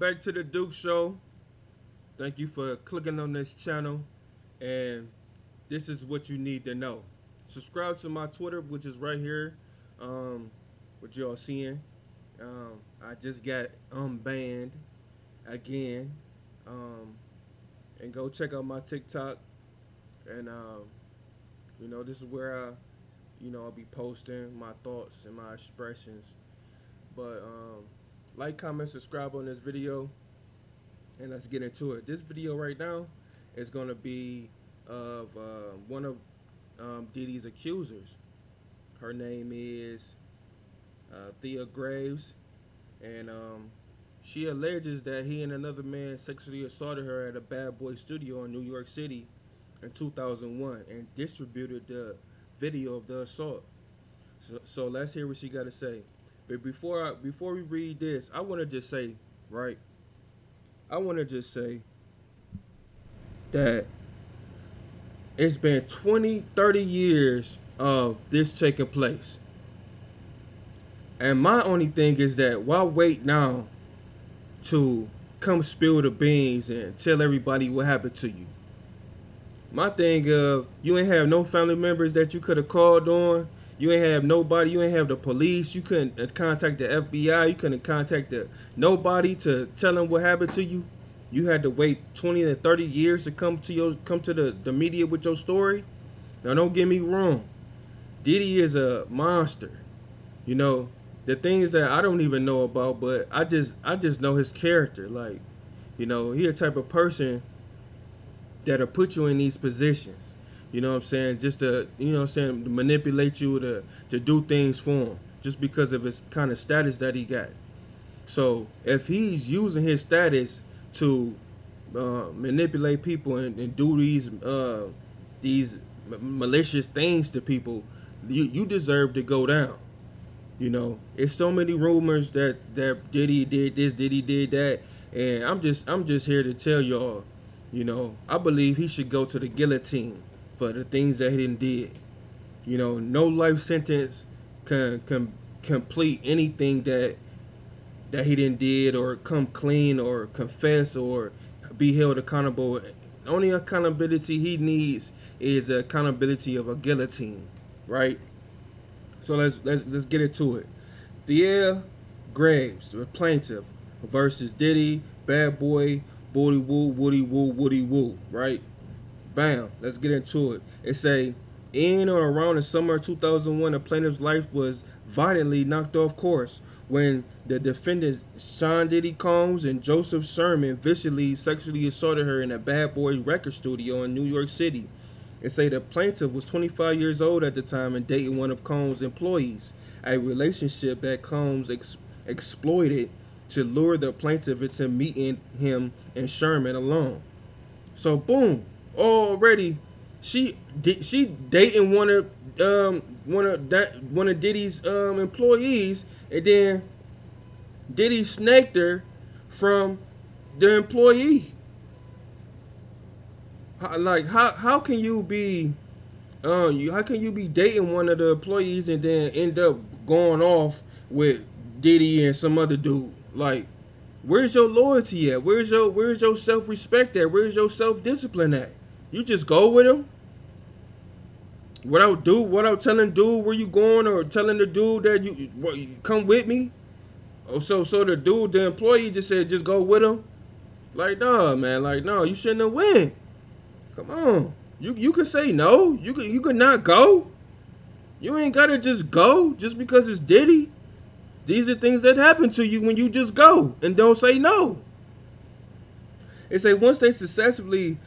back to the Duke Show. Thank you for clicking on this channel. And this is what you need to know. Subscribe to my Twitter, which is right here. What y'all seeing. I just got banned again. And go check out my TikTok. And this is where I'll be posting my thoughts and my expressions. But like, comment, subscribe on this video, and let's get into it. This video right now is gonna be of one of Diddy's accusers. Her name is Thalia Graves, and she alleges that he and another man sexually assaulted her at a Bad Boy studio in New York City in 2001 and distributed the video of the assault. So let's hear what she got to say. But before we read this, I want to just say, right? I want to just say that it's been 20, 30 years of this taking place. And my only thing is that why wait now to come spill the beans and tell everybody what happened to you? My thing of you ain't have no family members that you could have called on. You ain't have nobody. You ain't have the police. You couldn't contact the FBI. You couldn't contact nobody to tell them what happened to you. You had to wait 20 to 30 years to come to the media with your story. Now, don't get me wrong. Diddy is a monster. You know, the things that I don't even know about, but I just know his character. Like, he a type of person that'll put you in these positions. You know what I'm saying? Just to, to manipulate you to do things for him just because of his kind of status that he got. So if he's using his status to manipulate people and do these malicious things to people, you deserve to go down. It's so many rumors that Diddy did this, Diddy did that, and I'm just here to tell y'all, I believe he should go to the guillotine for the things that he did. No life sentence can complete anything that he did or come clean or confess or be held accountable. Only accountability he needs is the accountability of a guillotine, right? So let's get into it. Thalia Graves, the plaintiff, versus Diddy, Bad Boy, Woody Woo, Woody Woo, Woody Woo, right? Bam, let's get into it. It say, in or around the summer of 2001, the plaintiff's life was violently knocked off course when the defendants Sean Diddy Combs and Joseph Sherman viciously sexually assaulted her in a Bad Boy record studio in New York City. It say the plaintiff was 25 years old at the time and dating one of Combs' employees, a relationship that Combs exploited to lure the plaintiff into meeting him and Sherman alone. So boom, already she dating one of Diddy's employees, and then Diddy snaked her from the employee. How can you be dating one of the employees and then end up going off with Diddy and some other dude? Like, where's your loyalty at? Where's your self-respect at? Where's your self-discipline at? You just go with him without telling dude where you going or telling the dude that you come with me. Oh, so the employee just said just go with him. Like, nah, man. Like, no, you shouldn't have went. Come on, you could say no. You could not go. You ain't gotta just go just because it's Diddy. These are things that happen to you when you just go and don't say no. It say once they successfully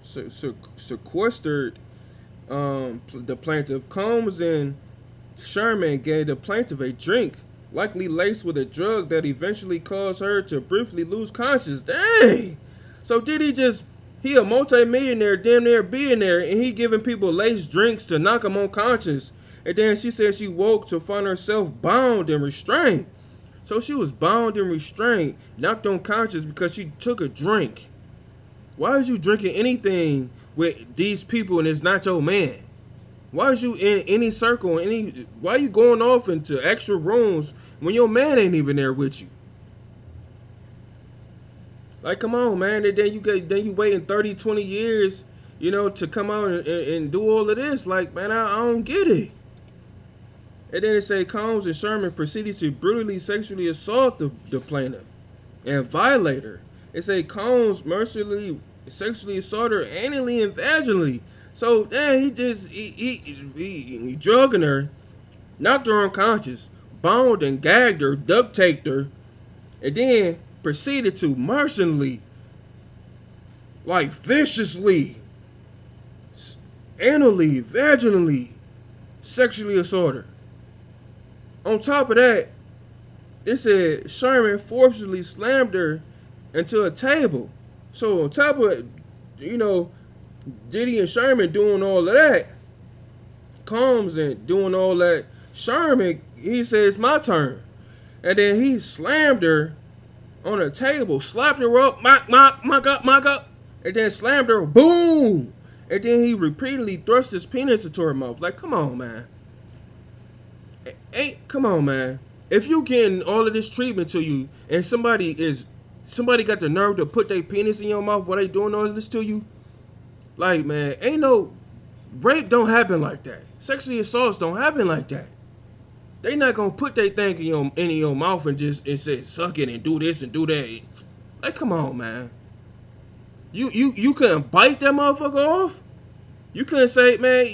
sequestered the plaintiff, Combs and Sherman gave the plaintiff a drink, likely laced with a drug that eventually caused her to briefly lose consciousness. Dang! So he a multi-millionaire, damn near billionaire, and he giving people laced drinks to knock them unconscious. And then she said she woke to find herself bound and restrained. So she was bound and restrained, knocked unconscious because she took a drink. Why is you drinking anything with these people and it's not your man? Why is you in any circle? Why are you going off into extra rooms when your man ain't even there with you? Like, come on, man. And then you waiting 30, 20 years, to come out and do all of this. Like, man, I don't get it. And then it say Combs and Sherman proceeded to brutally sexually assault the plaintiff and violate her. It say Combs mercilessly sexually assaulted her anally and vaginally. So then he drugging her, knocked her unconscious, bound and gagged her, duct taped her, and then proceeded to mercilessly, like viciously, anally, vaginally, sexually assault her. On top of that, it said Sherman forcibly slammed her into a table. So on top of, Diddy and Sherman doing all of that, Combs and doing all that, Sherman, he said, it's my turn. And then he slammed her on a table, slapped her up, mock up, and then slammed her, boom! And then he repeatedly thrust his penis into her mouth. Like, come on, man. Come on, man. If you getting all of this treatment to you, and somebody got the nerve to put their penis in your mouth while they doing all of this to you, like, man, ain't no rape don't happen like that. Sexual assaults don't happen like that. They not gonna put their thing in your mouth and say suck it and do this and do that. Like, come on, man. You couldn't bite that motherfucker off. You couldn't say, man,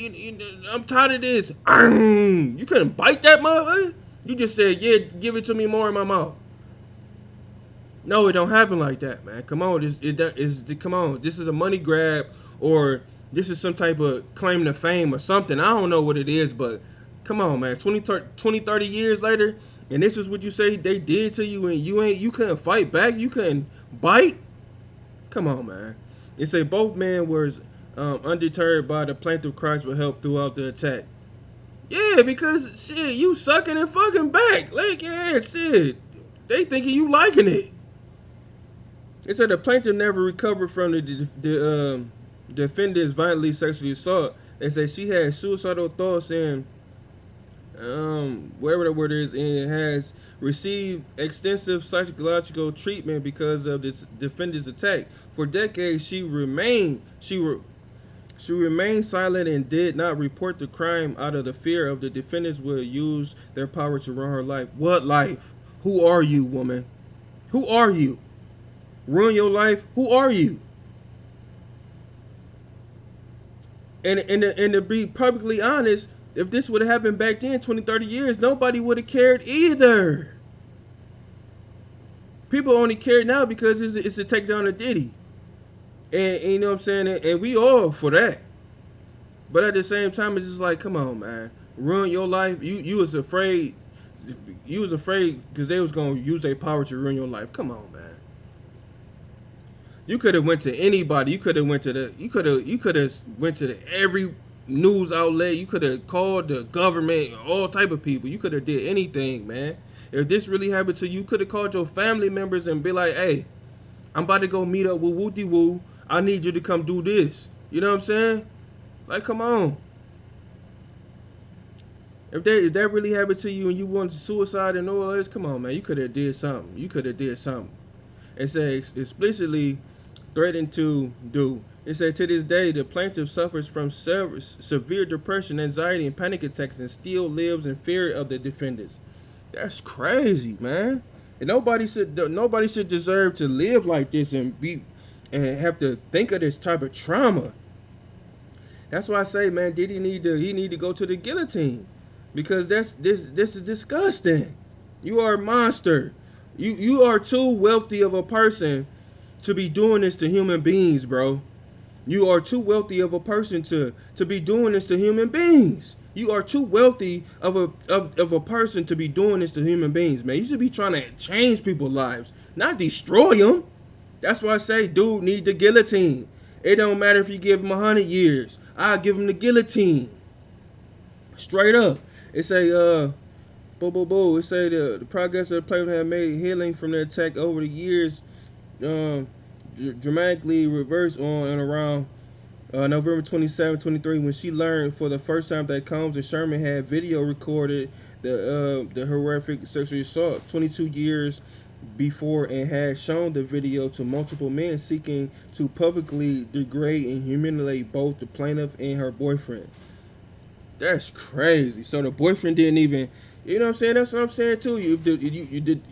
I'm tired of this. You couldn't bite that motherfucker. You just said, yeah, give it to me more in my mouth. No, it don't happen like that, man. Come on, come on. This is a money grab, or this is some type of claim to fame or something. I don't know what it is, but come on, man. 20, 30 years later, and this is what you say they did to you, and you couldn't fight back. You couldn't bite. Come on, man. It say both men were undeterred by the plaintiff cries for help throughout the attack. Yeah, because shit, you sucking and fucking back. Like, yeah, shit. They thinking you liking it. It said the plaintiff never recovered from the defendant's violently sexually assault. They say she had suicidal thoughts and whatever the word is, and has received extensive psychological treatment because of this defendant's attack. For decades, she remained silent and did not report the crime out of the fear of the defendants would use their power to ruin her life. What life? Who are you, woman? Who are you? Ruin your life? Who are you? And to be perfectly honest, if this would have happened back then, 20, 30 years, nobody would have cared either. People only care now because it's a takedown of Diddy. And you know what I'm saying? And we all for that. But at the same time, it's just like, come on, man. Ruin your life. You was afraid. You was afraid because they was going to use their power to ruin your life. Come on, man. You could have went to anybody. You could have went to every news outlet. You could have called the government, all type of people. You could have did anything, man. If this really happened to you, could have called your family members and be like, hey, I'm about to go meet up with Wooty Woo. I need you to come do this. You know what I'm saying? Like, come on. If that really happened to you and you wanted to suicide and all this, come on, man. You could have did something. It says explicitly threatened to do. It said to this day, the plaintiff suffers from severe depression, anxiety, and panic attacks and still lives in fear of the defendants. That's crazy, man. And nobody should deserve to live like this and have to think of this type of trauma. That's why I say, man, Diddy need to go to the guillotine, because this is disgusting. You are a monster. You are too wealthy of a person to be doing this to human beings, bro. You are too wealthy of a person to be doing this to human beings. You are too wealthy of a person to be doing this to human beings, man. You should be trying to change people's lives, not destroy them. That's why I say, dude, need the guillotine. It don't matter if you give him 100 years. I'll give him the guillotine. Straight up. It say, It say the progress of the plaintiff have made healing from the attack over the years dramatically reversed on and around November 27, 23, when she learned for the first time that Combs and Sherman had video recorded the horrific sexual assault. 22 years before and had shown the video to multiple men seeking to publicly degrade and humiliate both the plaintiff and her boyfriend. That's crazy. So the boyfriend didn't even, you know what I'm saying? That's what I'm saying too. If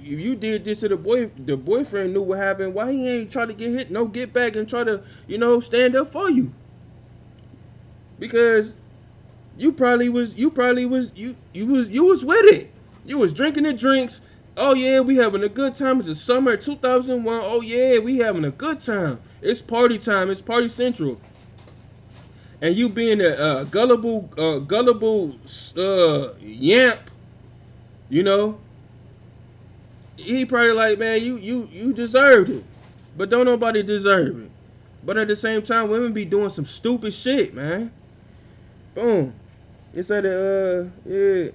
you did this to the boyfriend knew what happened. Why he ain't try to get hit, no get back and try to, stand up for you? Because you was with it. You was drinking the drinks. Oh yeah, we having a good time. It's the summer of 2001. Oh yeah, we having a good time. It's party time. It's party central. And you being a gullible yamp, he probably like, man, you deserved it, but don't nobody deserve it. But at the same time, women be doing some stupid shit, man. Boom. It said the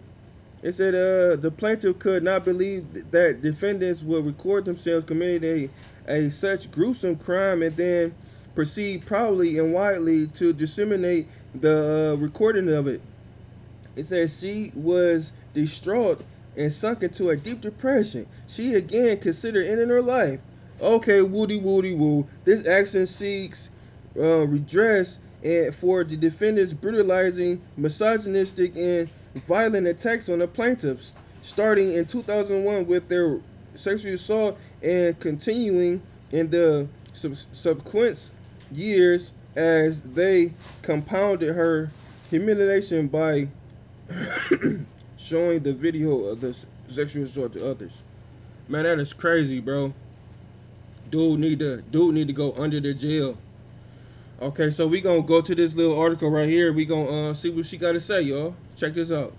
plaintiff could not believe that defendants would record themselves committing a such gruesome crime and then proceed proudly and widely to disseminate the recording of it. It says she was distraught and sunk into a deep depression. She again considered ending her life. Okay, woody woo. This action seeks redress and for the defendants' brutalizing, misogynistic, and violent attacks on the plaintiffs, starting in 2001 with their sexual assault and continuing in the subsequent years as they compounded her humiliation by showing the video of the sexual assault to others. Man, that is crazy, bro. Dude need to go under the jail. Okay, so we gonna go to this little article right here. We gonna see what she got to say, y'all. Check this out.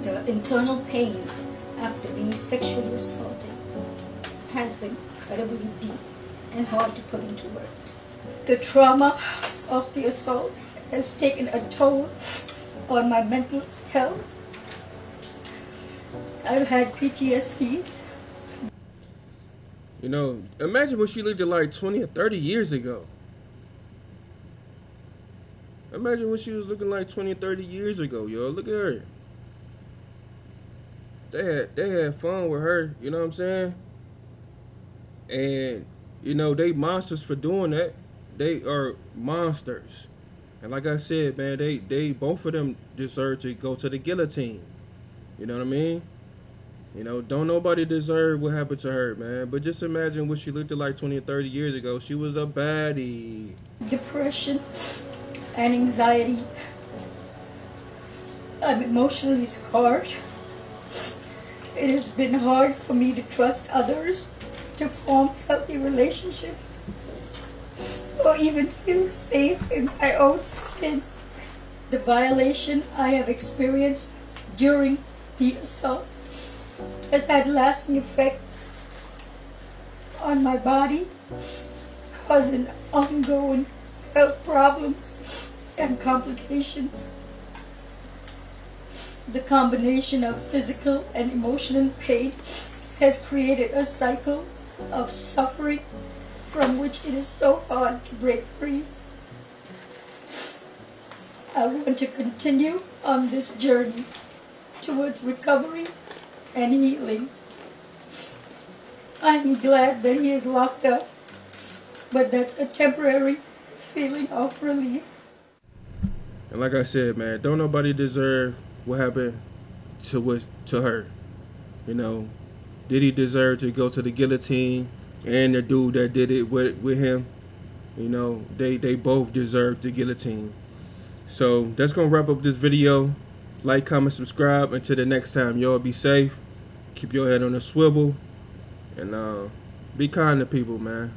The internal pain after being sexually assaulted has been incredibly deep and hard to put into words. The trauma of the assault has taken a toll on my mental health. I've had PTSD. Imagine what she looked like 20 or 30 years ago. Imagine what she was looking like 20 or 30 years ago, yo. Look at her. They had fun with her, you know what I'm saying? And, they monsters for doing that. They are monsters. And like I said, man, they both of them deserve to go to the guillotine. You know what I mean? Don't nobody deserve what happened to her, man. But just imagine what she looked like 20 or 30 years ago. She was a baddie. Depression and anxiety. I'm emotionally scarred. It has been hard for me to trust others, to form healthy relationships, or even feel safe in my own skin. The violation I have experienced during the assault has had lasting effects on my body, causing ongoing health problems and complications. The combination of physical and emotional pain has created a cycle of suffering from which it is so hard to break free. I want to continue on this journey towards recovery and healing. I am glad that he is locked up, but that's a temporary feeling of relief. And like I said, man, don't nobody deserve what happened to her. Diddy deserve to go to the guillotine, and the dude that did it with him. They both deserve the guillotine. So that's gonna wrap up this video. Like, comment, subscribe. Until the next time, y'all be safe. Keep your head on a swivel, and be kind to people, man.